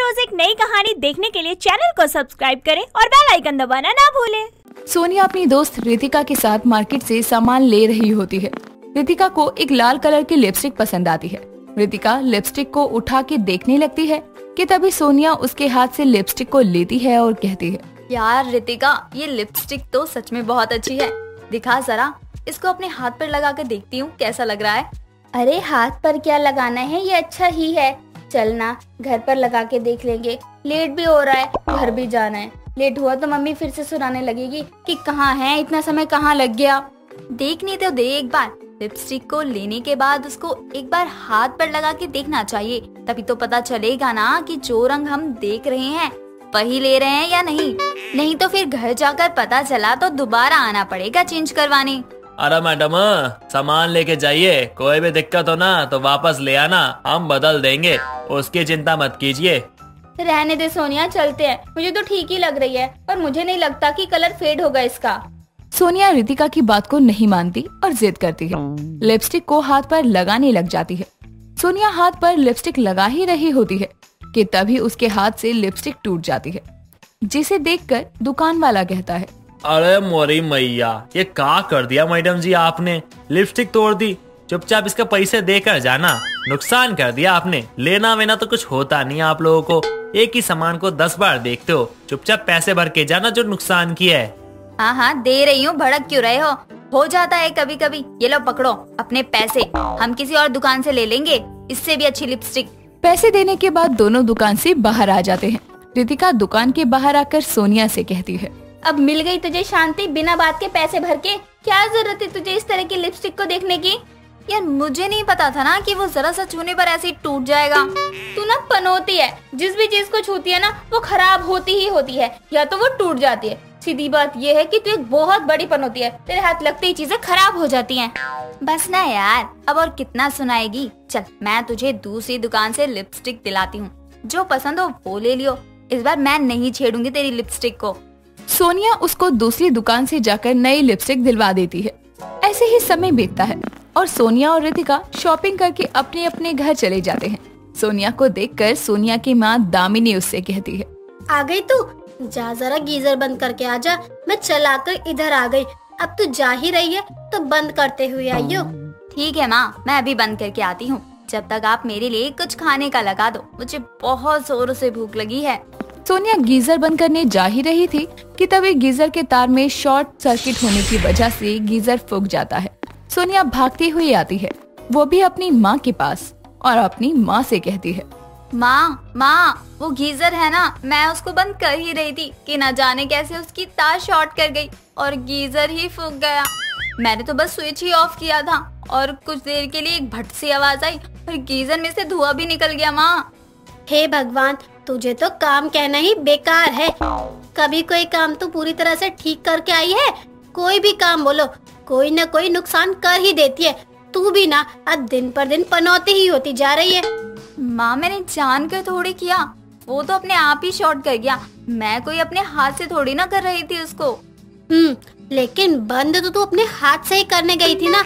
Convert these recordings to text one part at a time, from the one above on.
रोज एक नई कहानी देखने के लिए चैनल को सब्सक्राइब करें और बेल आइकन दबाना ना भूलें। सोनिया अपनी दोस्त रितिका के साथ मार्केट से सामान ले रही होती है। रितिका को एक लाल कलर की लिपस्टिक पसंद आती है। रितिका लिपस्टिक को उठा के देखने लगती है कि तभी सोनिया उसके हाथ से लिपस्टिक को लेती है और कहती है, यार रितिका, ये लिपस्टिक तो सच में बहुत अच्छी है। दिखा जरा, इसको अपने हाथ पर लगा कर देखती हूँ कैसा लग रहा है। अरे हाथ पर क्या लगाना है, ये अच्छा ही है। चलना घर पर लगा के देख लेंगे। लेट भी हो रहा है, घर भी जाना है। लेट हुआ तो मम्मी फिर से सुनाने लगेगी कि कहाँ है, इतना समय कहाँ लग गया। देखनी तो दे एक बार। लिपस्टिक को लेने के बाद उसको एक बार हाथ पर लगा के देखना चाहिए, तभी तो पता चलेगा ना कि जो रंग हम देख रहे हैं वही ले रहे हैं या नहीं। नहीं तो फिर घर जाकर पता चला तो दोबारा आना पड़ेगा चेंज करवाने। अरे मैडम, सामान लेके जाइए, कोई भी दिक्कत हो ना तो वापस ले आना, हम बदल देंगे, उसकी चिंता मत कीजिए। रहने दे सोनिया, चलते हैं। मुझे तो ठीक ही लग रही है और मुझे नहीं लगता कि कलर फेड होगा इसका। सोनिया रितिका की बात को नहीं मानती और जिद करती है। लिपस्टिक को हाथ पर लगाने लग जाती है। सोनिया हाथ पर लिपस्टिक लगा ही रही होती है कि तभी उसके हाथ से लिपस्टिक टूट जाती है, जिसे देखकर दुकान वाला कहता है, अरे मोरी मैया, ये क्या कर दिया मैडम जी आपने, लिपस्टिक तोड़ दी। चुपचाप इसके पैसे देकर जाना, नुकसान कर दिया आपने। लेना वेना तो कुछ होता नहीं आप लोगों को, एक ही सामान को 10 बार देखते हो। चुपचाप पैसे भर के जाना जो नुकसान किया है। हाँ दे रही हूँ, भड़क क्यों रहे हो जाता है कभी कभी। ये लो पकड़ो अपने पैसे, हम किसी और दुकान से ले लेंगे इससे भी अच्छी लिपस्टिक। पैसे देने के बाद दोनों दुकान से बाहर आ जाते हैं। रितिका दुकान के बाहर आकर सोनिया से कहती है, अब मिल गई तुझे शांति, बिना बात के पैसे भर के। क्या जरूरत है तुझे इस तरह की लिपस्टिक को देखने की। यार मुझे नहीं पता था ना कि वो जरा सा छूने पर ऐसे ही टूट जाएगा। तू ना पनौती है, जिस भी चीज को छूती है ना वो खराब होती ही होती है, या तो वो टूट जाती है। सीधी बात ये है कि तू एक बहुत बड़ी पनौती है, तेरे हाथ लगते ही चीजें खराब हो जाती हैं। बस ना यार, अब और कितना सुनाएगी। चल मैं तुझे दूसरी दुकान से लिपस्टिक दिलाती हूँ, जो पसंद हो वो ले लियो। इस बार मैं नहीं छेड़ूंगी तेरी लिपस्टिक को। सोनिया उसको दूसरी दुकान से जाकर नई लिपस्टिक दिलवा देती है। ऐसे ही समय बीतता है और सोनिया और रितिका शॉपिंग करके अपने अपने घर चले जाते हैं। सोनिया को देखकर सोनिया की माँ दामिनी उससे कहती है, आ गई तू, जा जरा गीजर बंद करके आ जा। मैं चलाकर इधर आ गई, अब तू जा ही रही है तो बंद करते हुए आइयो। ठीक है माँ, मैं अभी बंद करके आती हूँ। जब तक आप मेरे लिए कुछ खाने का लगा दो, मुझे बहुत जोरों से भूख लगी है। सोनिया गीजर बंद करने जा ही रही थी कि तभी गीजर के तार में शॉर्ट सर्किट होने की वजह से गीजर फूक जाता है। सोनिया भागती हुई आती है, वो भी अपनी माँ के पास, और अपनी माँ से कहती है, माँ वो गीजर है ना, मैं उसको बंद कर ही रही थी कि न जाने कैसे उसकी तार शॉर्ट कर गई और गीजर ही फूक गया। मैंने तो बस स्विच ही ऑफ किया था और कुछ देर के लिए एक भट सी आवाज आई और गीजर में से धुआं भी निकल गया। माँ, हे भगवान, तुझे तो काम कहना ही बेकार है। कभी कोई काम तो पूरी तरह से ठीक करके आई है। कोई भी काम बोलो, कोई न कोई नुकसान कर ही देती है। तू भी ना अब दिन पर दिन पनौती ही होती जा रही है। माँ, मैंने जानकर थोड़ी किया, वो तो अपने आप ही शॉर्ट कर गया। मैं कोई अपने हाथ से थोड़ी ना कर रही थी उसको। लेकिन बंद तो तू अपने हाथ से ही करने गई थी ना।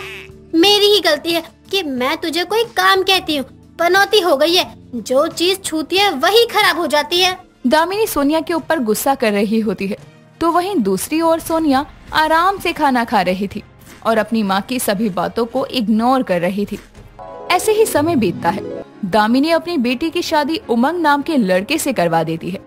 मेरी ही गलती है कि मैं तुझे कोई काम कहती हूँ। पनौती हो गई है, जो चीज छूती है वही खराब हो जाती है। दामिनी सोनिया के ऊपर गुस्सा कर रही होती है, तो वहीं दूसरी ओर सोनिया आराम से खाना खा रही थी और अपनी माँ की सभी बातों को इग्नोर कर रही थी। ऐसे ही समय बीतता है। दामिनी अपनी बेटी की शादी उमंग नाम के लड़के से करवा देती है।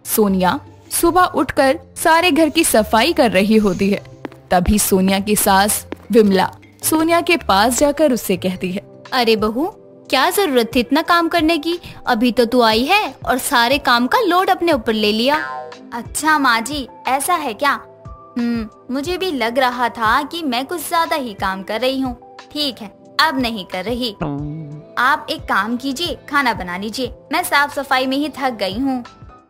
सोनिया सुबह उठकर सारे घर की सफाई कर रही होती है। तभी सोनिया की सास विमला सोनिया के पास जाकर उससे कहती है, अरे बहू, क्या जरूरत थी इतना काम करने की। अभी तो तू आई है और सारे काम का लोड अपने ऊपर ले लिया। अच्छा माँ जी, ऐसा है क्या? मुझे भी लग रहा था कि मैं कुछ ज्यादा ही काम कर रही हूँ। ठीक है, अब नहीं कर रही। आप एक काम कीजिए, खाना बना लीजिए, मैं साफ सफाई में ही थक गई हूँ।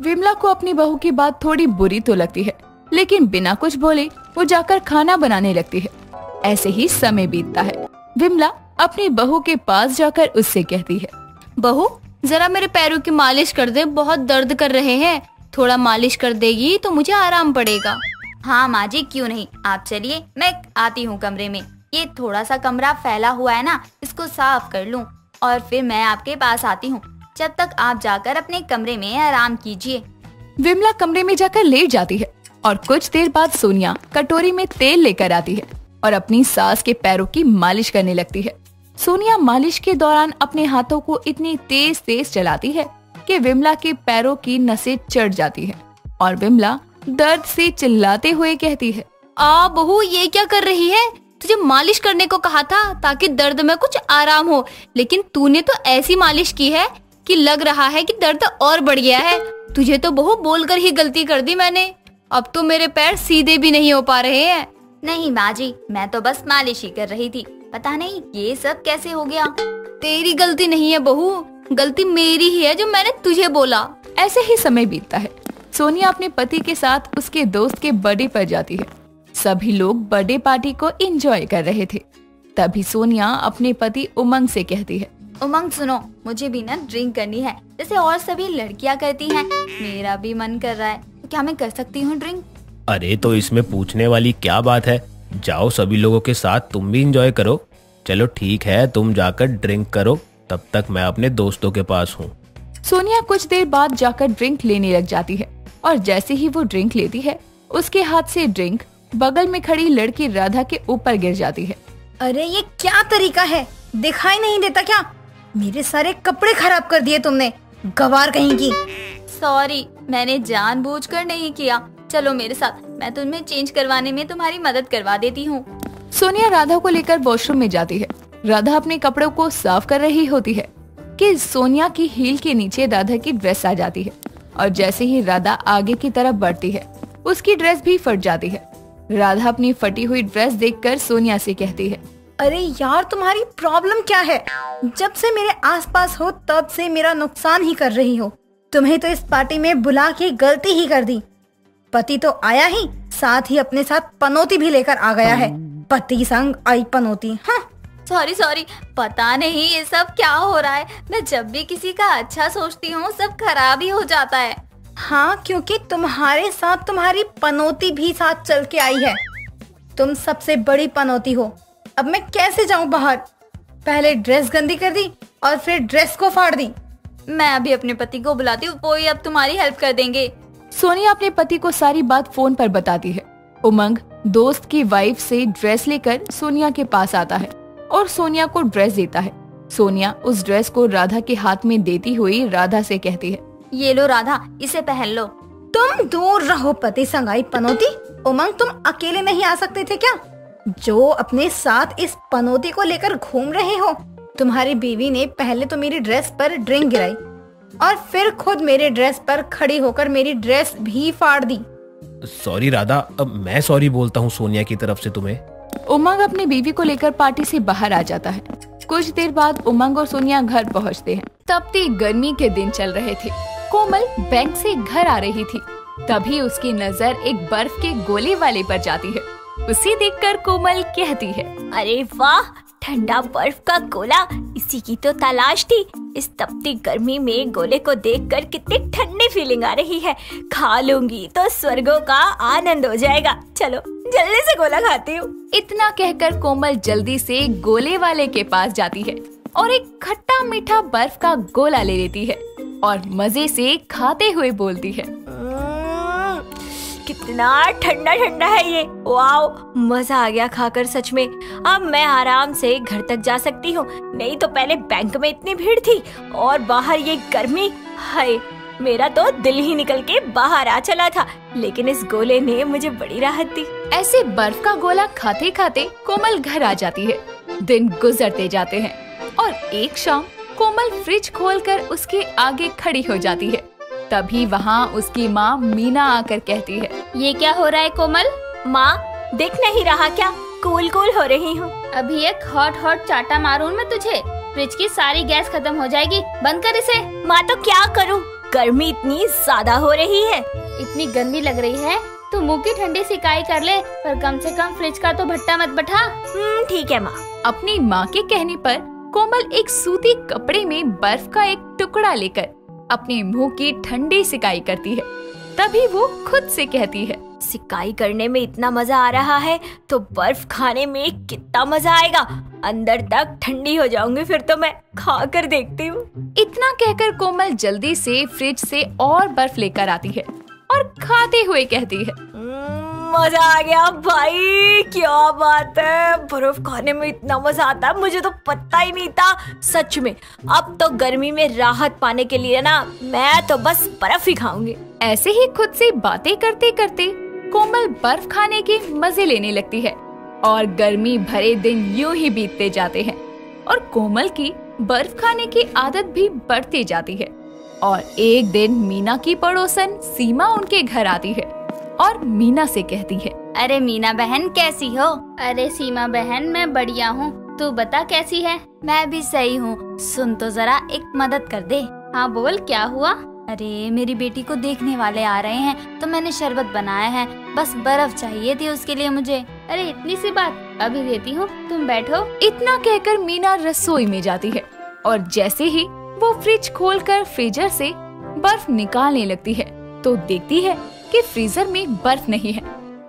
विमला को अपनी बहू की बात थोड़ी बुरी तो लगती है, लेकिन बिना कुछ बोले वो जाकर खाना बनाने लगती है। ऐसे ही समय बीतता है। विमला अपनी बहू के पास जाकर उससे कहती है, बहू, जरा मेरे पैरों की मालिश कर दे, बहुत दर्द कर रहे हैं। थोड़ा मालिश कर देगी तो मुझे आराम पड़ेगा। हाँ माँ जी, क्यों नहीं, आप चलिए, मैं आती हूँ कमरे में। ये थोड़ा सा कमरा फैला हुआ है ना, इसको साफ कर लूँ और फिर मैं आपके पास आती हूँ। जब तक आप जाकर अपने कमरे में आराम कीजिए। विमला कमरे में जाकर लेट जाती है और कुछ देर बाद सोनिया कटोरी में तेल लेकर आती है और अपनी सास के पैरों की मालिश करने लगती है। सोनिया मालिश के दौरान अपने हाथों को इतनी तेज तेज चलाती है कि विमला के पैरों की नसें चढ़ जाती है और विमला दर्द से चिल्लाते हुए कहती है, बहू ये क्या कर रही है? तुझे मालिश करने को कहा था ताकि दर्द में कुछ आराम हो, लेकिन तूने तो ऐसी मालिश की है कि लग रहा है कि दर्द और बढ़ गया है। तुझे तो बहू बोलकर ही गलती कर दी मैंने। अब तो मेरे पैर सीधे भी नहीं हो पा रहे हैं। नहीं माँ जी, मैं तो बस मालिश ही कर रही थी। पता नहीं ये सब कैसे हो गया। तेरी गलती नहीं है बहू, गलती मेरी ही है जो मैंने तुझे बोला। ऐसे ही समय बीतता है। सोनिया अपने पति के साथ उसके दोस्त के बर्थडे पर जाती है। सभी लोग बर्थडे पार्टी को एंजॉय कर रहे थे। तभी सोनिया अपने पति उमंग से कहती है, उमंग सुनो, मुझे भी ना ड्रिंक करनी है जैसे और सभी लड़कियां करती हैं। मेरा भी मन कर रहा है, तो क्या मैं कर सकती हूँ ड्रिंक? अरे तो इसमें पूछने वाली क्या बात है, जाओ सभी लोगों के साथ तुम भी एंजॉय करो। चलो ठीक है, तुम जाकर ड्रिंक करो, तब तक मैं अपने दोस्तों के पास हूँ। सोनिया कुछ देर बाद जाकर ड्रिंक लेने लग जाती है और जैसे ही वो ड्रिंक लेती है उसके हाथ से ड्रिंक बगल में खड़ी लड़की राधा के ऊपर गिर जाती है। अरे ये क्या तरीका है, दिखाई नहीं देता क्या? मेरे सारे कपड़े खराब कर दिए तुमने, गवार कहीं की। सॉरी, मैंने जानबूझकर नहीं किया। चलो मेरे साथ, मैं तुम्हें चेंज करवाने में तुम्हारी मदद करवा देती हूँ। सोनिया राधा को लेकर वॉशरूम में जाती है। राधा अपने कपड़ों को साफ कर रही होती है कि सोनिया की हील के नीचे राधा की ड्रेस आ जाती है और जैसे ही राधा आगे की तरफ बढ़ती है उसकी ड्रेस भी फट जाती है। राधा अपनी फटी हुई ड्रेस देखकर सोनिया से कहती है, अरे यार तुम्हारी प्रॉब्लम क्या है? जब से मेरे आसपास हो तब से मेरा नुकसान ही कर रही हो। तुम्हें तो इस पार्टी में बुला के गलती ही कर दी। पति तो आया ही, साथ ही अपने साथ पनौती भी लेकर आ गया है। पति संग आई पनौती। हाँ सॉरी, पता नहीं ये सब क्या हो रहा है। मैं जब भी किसी का अच्छा सोचती हूँ सब खराब ही हो जाता है। हाँ, क्योंकि तुम्हारे साथ तुम्हारी पनौती भी साथ चल के आई है। तुम सबसे बड़ी पनौती हो। अब मैं कैसे जाऊं बाहर? पहले ड्रेस गंदी कर दी और फिर ड्रेस को फाड़ दी। मैं अभी अपने पति को बुलाती हूँ, वो ही अब तुम्हारी हेल्प कर देंगे। सोनिया अपने पति को सारी बात फोन पर बताती है। उमंग दोस्त की वाइफ से ड्रेस लेकर सोनिया के पास आता है और सोनिया को ड्रेस देता है। सोनिया उस ड्रेस को राधा के हाथ में देती हुई राधा से कहती है, ये लो राधा, इसे पहन लो। तुम दूर रहो पति संगाई पनौती। उमंग तुम अकेले नहीं आ सकते थे क्या? जो अपने साथ इस पनौती को लेकर घूम रहे हो। तुम्हारी बीवी ने पहले तो मेरी ड्रेस पर ड्रिंक गिराई और फिर खुद मेरे ड्रेस पर खड़ी होकर मेरी ड्रेस भी फाड़ दी। सॉरी राधा, अब मैं सॉरी बोलता हूँ सोनिया की तरफ से तुम्हें। उमंग अपनी बीवी को लेकर पार्टी से बाहर आ जाता है। कुछ देर बाद उमंग और सोनिया घर पहुँचते हैं। तपती गर्मी के दिन चल रहे थे। कोमल बैंक से घर आ रही थी। तभी उसकी नजर एक बर्फ के गोले वाले पर जाती है। उसे देखकर कोमल कहती है, अरे वाह, ठंडा बर्फ का गोला, इसी की तो तलाश थी। इस तपती गर्मी में गोले को देखकर कितनी ठंडी फीलिंग आ रही है। खा लूंगी तो स्वर्गों का आनंद हो जाएगा। चलो जल्दी से गोला खाती हूँ। इतना कहकर कोमल जल्दी से गोले वाले के पास जाती है और एक खट्टा मीठा बर्फ का गोला ले लेती है और मजे से खाते हुए बोलती है, कितना ठंडा ठंडा है ये। वाओ, मजा आ गया खाकर सच में। अब मैं आराम से घर तक जा सकती हूँ। नहीं तो पहले बैंक में इतनी भीड़ थी और बाहर ये गर्मी। हाय, मेरा तो दिल ही निकल के बाहर आ चला था, लेकिन इस गोले ने मुझे बड़ी राहत दी। ऐसे बर्फ का गोला खाते खाते कोमल घर आ जाती है। दिन गुजरते जाते हैं और एक शाम कोमल फ्रिज खोलकर उसके आगे खड़ी हो जाती है। तभी वहाँ उसकी माँ मीना आकर कहती है, ये क्या हो रहा है कोमल? माँ, दिख नहीं रहा क्या? कूल कूल हो रही हूँ। अभी एक हॉट चाटा मारूं मैं तुझे। फ्रिज की सारी गैस खत्म हो जाएगी, बंद कर इसे। माँ तो क्या करूँ, गर्मी इतनी ज्यादा हो रही है। इतनी गर्मी लग रही है तो मुंह की ठंडी सिकाई कर ले, पर कम से कम फ्रिज का तो भट्टा मत बैठा। ठीक है माँ। अपनी माँ के कहने पर कोमल एक सूती कपड़े में बर्फ का एक टुकड़ा लेकर अपने मुंह की ठंडी सिकाई करती है। तभी वो खुद से कहती है, सिकाई करने में इतना मजा आ रहा है तो बर्फ खाने में कितना मजा आएगा। अंदर तक ठंडी हो जाऊंगी, फिर तो मैं खा कर देखती हूँ। इतना कहकर कोमल जल्दी से फ्रिज से और बर्फ लेकर आती है और खाते हुए कहती है, मजा आ गया भाई, क्या बात है, बर्फ खाने में इतना मजा आता है, मुझे तो पता ही नहीं था। सच में अब तो गर्मी में राहत पाने के लिए ना मैं तो बस बर्फ ही खाऊंगी। ऐसे ही खुद से बातें करते करते कोमल बर्फ खाने के मजे लेने लगती है और गर्मी भरे दिन यूं ही बीतते जाते हैं और कोमल की बर्फ खाने की आदत भी बढ़ती जाती है। और एक दिन मीना की पड़ोसन सीमा उनके घर आती है और मीना से कहती है, अरे मीना बहन कैसी हो? अरे सीमा बहन मैं बढ़िया हूँ, तू बता कैसी है? मैं भी सही हूँ। सुन तो जरा एक मदद कर दे। हाँ बोल, क्या हुआ? अरे मेरी बेटी को देखने वाले आ रहे हैं तो मैंने शरबत बनाया है, बस बर्फ चाहिए थी उसके लिए मुझे। अरे इतनी सी बात, अभी देती हूँ, तुम बैठो। इतना कहकर मीना रसोई में जाती है और जैसे ही वो फ्रिज खोलकर फ्रीजर से बर्फ निकालने लगती है तो देखती है कि फ्रीजर में बर्फ नहीं है।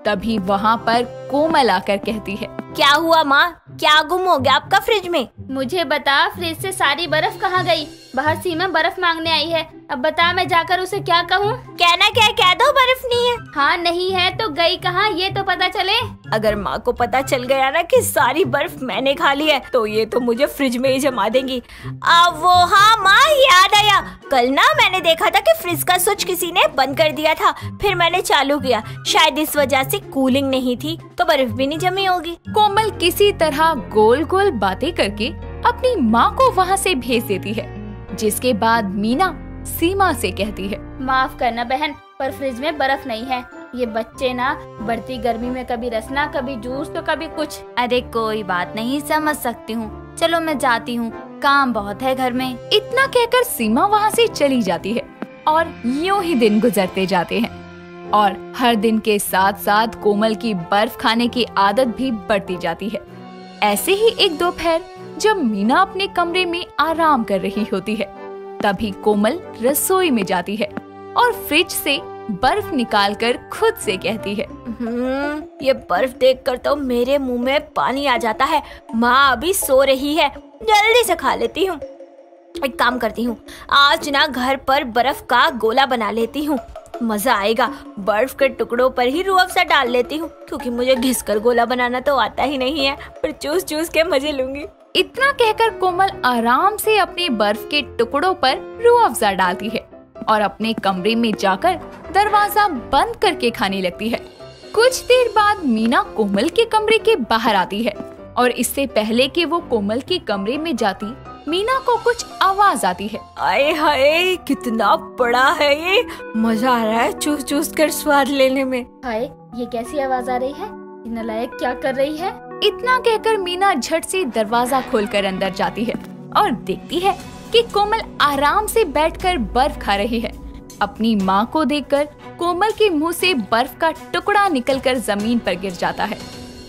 तभी वहाँ पर कोमल आकर कहती है, क्या हुआ माँ, क्या गुम हो गया आपका फ्रिज में? मुझे बता, फ्रिज से सारी बर्फ कहाँ गई? बाहर सीमा बर्फ मांगने आई है, अब बता मैं जाकर उसे क्या कहूँ? कहना क्या, कह दो बर्फ नहीं है। हाँ नहीं है तो गई कहाँ, ये तो पता चले। अगर माँ को पता चल गया ना कि सारी बर्फ मैंने खा ली है तो ये तो मुझे फ्रिज में ही जमा देंगी। वो हाँ माँ, याद आया, कल ना मैंने देखा था कि फ्रिज का स्विच किसी ने बंद कर दिया था, फिर मैंने चालू किया, शायद इस वजह से कूलिंग नहीं थी तो बर्फ भी नहीं जमी होगी। कोमल किसी तरह गोल गोल बातें करके अपनी माँ को वहाँ से भेज देती है, जिसके बाद मीना सीमा से कहती है, माफ करना बहन, पर फ्रिज में बर्फ नहीं है। ये बच्चे ना बढ़ती गर्मी में कभी रसना, कभी जूस तो कभी कुछ। अरे कोई बात नहीं, समझ सकती हूँ, चलो मैं जाती हूँ, काम बहुत है घर में। इतना कहकर सीमा वहाँ से चली जाती है और यूं ही दिन गुजरते जाते हैं और हर दिन के साथ साथ कोमल की बर्फ खाने की आदत भी बढ़ती जाती है। ऐसे ही एक दोपहर जब मीना अपने कमरे में आराम कर रही होती है, तभी कोमल रसोई में जाती है और फ्रिज से बर्फ निकालकर खुद से कहती है, ये बर्फ देखकर तो मेरे मुंह में पानी आ जाता है। माँ अभी सो रही है, जल्दी से खा लेती हूँ। एक काम करती हूँ, आज ना घर पर बर्फ का गोला बना लेती हूँ, मजा आएगा। बर्फ के टुकड़ों पर ही रूह अफ़ज़ा डाल लेती हूँ, क्योंकि मुझे घिसकर गोला बनाना तो आता ही नहीं है, पर चूस चूस के मजे लूंगी। इतना कहकर कोमल आराम से अपने बर्फ के टुकड़ों पर रूह अफ़ज़ा डालती है और अपने कमरे में जाकर दरवाजा बंद करके खाने लगती है। कुछ देर बाद मीना कोमल के कमरे के बाहर आती है और इससे पहले कि वो कोमल के कमरे में जाती, मीना को कुछ आवाज आती है। आए हाय, कितना बड़ा है ये, मजा आ रहा है चूस चूस कर स्वाद लेने में। हाय, ये कैसी आवाज आ रही है? नालायक क्या कर रही है? इतना कहकर मीना झट से दरवाजा खोलकर अंदर जाती है और देखती है कि कोमल आराम से बैठकर बर्फ खा रही है। अपनी माँ को देखकर कोमल के मुंह से बर्फ का टुकड़ा निकलकर जमीन पर गिर जाता है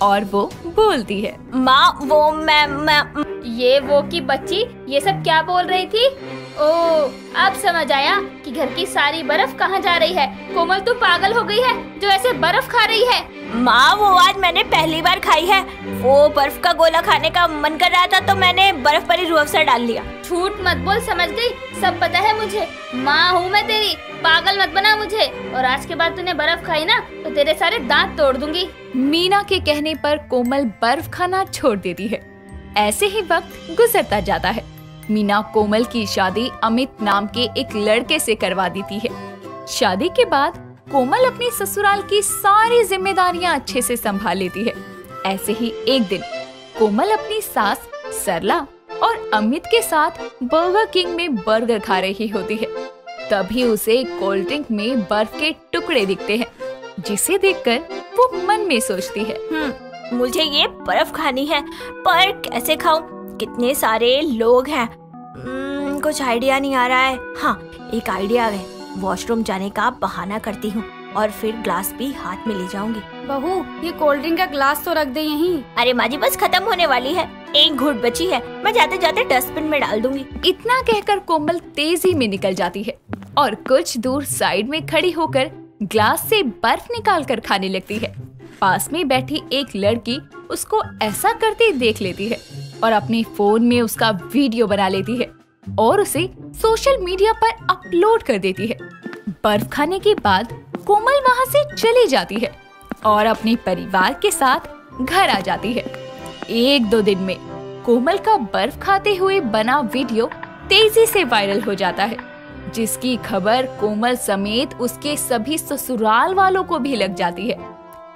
और वो बोलती है, माँ वो मैं ये वो की बच्ची ये सब क्या बोल रही थी? ओह, अब समझ आया कि घर की सारी बर्फ कहाँ जा रही है। कोमल तू पागल हो गई है जो ऐसे बर्फ खा रही है। माँ वो आज मैंने पहली बार खाई है, वो बर्फ का गोला खाने का मन कर रहा था तो मैंने बर्फ पर ही रूह अफ़ज़ा डाल लिया। झूठ मत बोल, समझ गई, सब पता है मुझे, माँ हूँ मैं तेरी, पागल मत बना मुझे। और आज के बाद तूने बर्फ खाई ना तो तेरे सारे दांत तोड़ दूंगी। मीना के कहने पर कोमल बर्फ खाना छोड़ देती है। ऐसे ही वक्त गुजरता जाता है। मीना कोमल की शादी अमित नाम के एक लड़के से करवा देती है। शादी के बाद कोमल अपनी ससुराल की सारी जिम्मेदारियां अच्छे से संभाल लेती है। ऐसे ही एक दिन कोमल अपनी सास सरला और अमित के साथ बर्गर किंग में बर्गर खा रही होती है। तभी उसे कोल्ड ड्रिंक में बर्फ के टुकड़े दिखते हैं, जिसे देखकर वो मन में सोचती है, मुझे ये बर्फ खानी है, पर कैसे खाऊं? कितने सारे लोग हैं, कुछ आइडिया नहीं आ रहा है। हाँ, एक आइडिया है, वॉशरूम जाने का बहाना करती हूँ और फिर ग्लास भी हाथ में ले जाऊंगी। बहू, ये कोल्ड ड्रिंक का ग्लास तो रख दे यहीं। अरे माँ जी, बस खत्म होने वाली है, एक घूंट बची है, मैं जाते जाते डस्टबिन में डाल दूंगी। इतना कहकर कोमल तेजी में निकल जाती है और कुछ दूर साइड में खड़ी होकर ग्लास से बर्फ निकाल कर खाने लगती है। पास में बैठी एक लड़की उसको ऐसा करते देख लेती है और अपने फोन में उसका वीडियो बना लेती है और उसे सोशल मीडिया पर अपलोड कर देती है। बर्फ खाने के बाद कोमल वहाँ से चली जाती है और अपने परिवार के साथ घर आ जाती है। 1-2 दिन में कोमल का बर्फ खाते हुए बना वीडियो तेजी से वायरल हो जाता है, जिसकी खबर कोमल समेत उसके सभी ससुराल वालों को भी लग जाती है।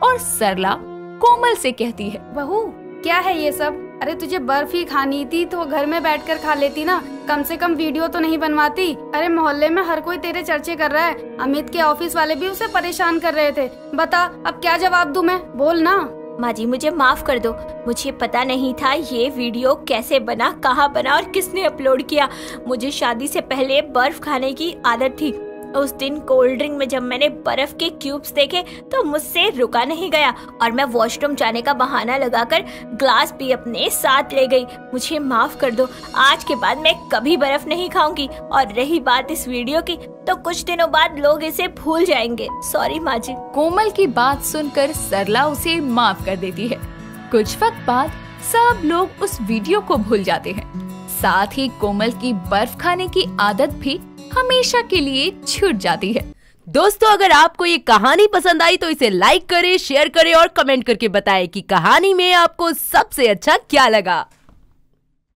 और सरला कोमल से कहती है, बहू क्या है ये सब? अरे तुझे बर्फ ही खानी थी तो घर में बैठकर खा लेती ना, कम से कम वीडियो तो नहीं बनवाती। अरे मोहल्ले में हर कोई तेरे चर्चे कर रहा है, अमित के ऑफिस वाले भी उसे परेशान कर रहे थे। बता अब क्या जवाब दूं मैं, बोल ना। माँ जी मुझे माफ कर दो, मुझे पता नहीं था ये वीडियो कैसे बना, कहाँ बना और किसने अपलोड किया। मुझे शादी से पहले बर्फ खाने की आदत थी। उस दिन कोल्ड ड्रिंक में जब मैंने बर्फ के क्यूब्स देखे तो मुझसे रुका नहीं गया और मैं वॉशरूम जाने का बहाना लगाकर ग्लास भी अपने साथ ले गई। मुझे माफ कर दो, आज के बाद मैं कभी बर्फ नहीं खाऊंगी। और रही बात इस वीडियो की, तो कुछ दिनों बाद लोग इसे भूल जाएंगे। सॉरी माँ जी। कोमल की बात सुनकर सरला उसे माफ कर देती है। कुछ वक्त बाद सब लोग उस वीडियो को भूल जाते हैं। साथ ही कोमल की बर्फ खाने की आदत भी हमेशा के लिए छूट जाती है। दोस्तों अगर आपको ये कहानी पसंद आई तो इसे लाइक करें, शेयर करें और कमेंट करके बताएं कि कहानी में आपको सबसे अच्छा क्या लगा।